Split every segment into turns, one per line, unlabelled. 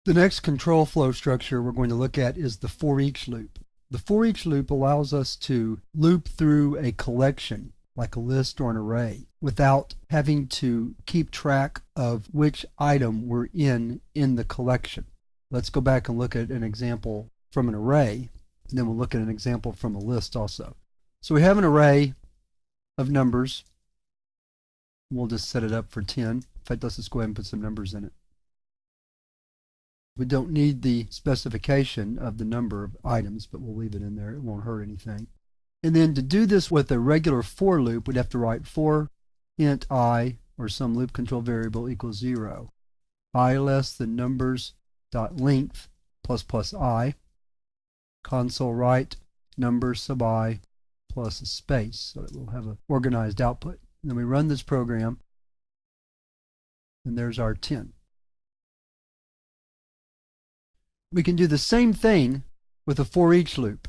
The next control flow structure we're going to look at is the for each loop. The for each loop allows us to loop through a collection, like a list or an array, without having to keep track of which item we're in the collection. Let's go back and look at an example from an array, and then we'll look at an example from a list also. So we have an array of numbers. We'll just set it up for 10. In fact, let's just go ahead and put some numbers in it. We don't need the specification of the number of items, but we'll leave it in there. It won't hurt anything. And then to do this with a regular for loop, we'd have to write for int I, or some loop control variable, equals 0. I less than numbers dot length plus plus I. Console write numbers sub I plus a space, so that we'll have an organized output. And then we run this program, and there's our 10. We can do the same thing with a for each loop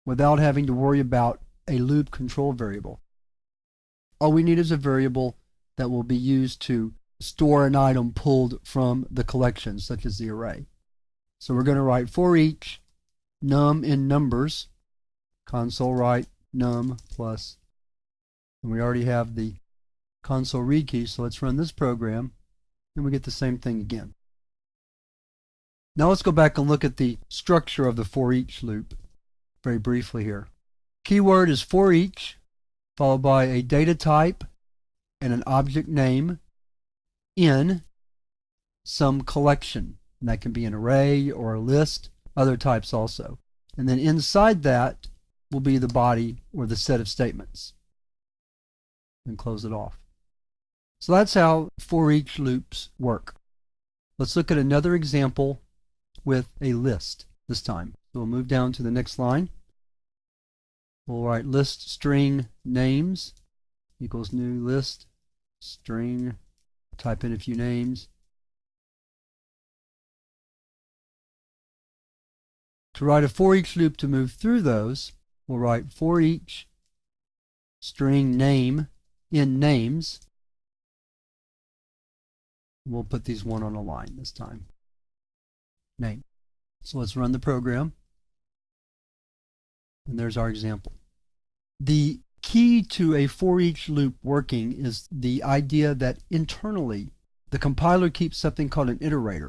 without having to worry about a loop control variable. All we need is a variable that will be used to store an item pulled from the collection, such as the array. So we're going to write for each num in numbers, console write num plus, and we already have the console read key, so let's run this program, and we get the same thing again. Now let's go back and look at the structure of the for each loop very briefly here. Keyword is for each, followed by a data type and an object name in some collection. And that can be an array or a list, other types also. And then inside that will be the body or the set of statements. And close it off. So that's how for each loops work. Let's look at another example with a list this time. So we'll move down to the next line. We'll write list string names equals new list string, type in a few names. To write a for each loop to move through those, we'll write for each string name in names. We'll put these one on a line this time. Name. So let's run the program. And there's our example. The key to a for each loop working is the idea that internally the compiler keeps something called an iterator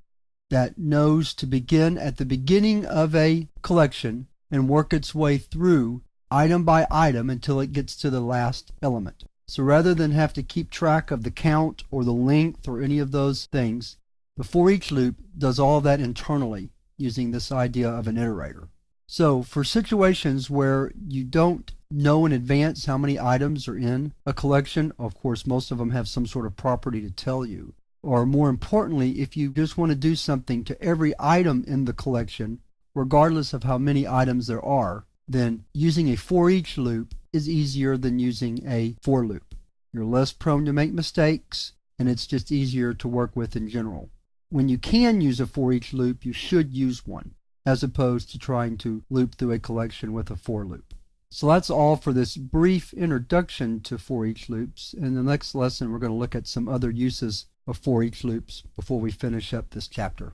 that knows to begin at the beginning of a collection and work its way through item by item until it gets to the last element. So rather than have to keep track of the count or the length or any of those things, the for each loop does all of that internally using this idea of an iterator. So for situations where you don't know in advance how many items are in a collection, of course most of them have some sort of property to tell you, or more importantly, if you just want to do something to every item in the collection, regardless of how many items there are, then using a for each loop is easier than using a for loop. You're less prone to make mistakes, and it's just easier to work with in general. When you can use a for each loop, you should use one, as opposed to trying to loop through a collection with a for loop. So that's all for this brief introduction to for each loops. In the next lesson, we're going to look at some other uses of for each loops before we finish up this chapter.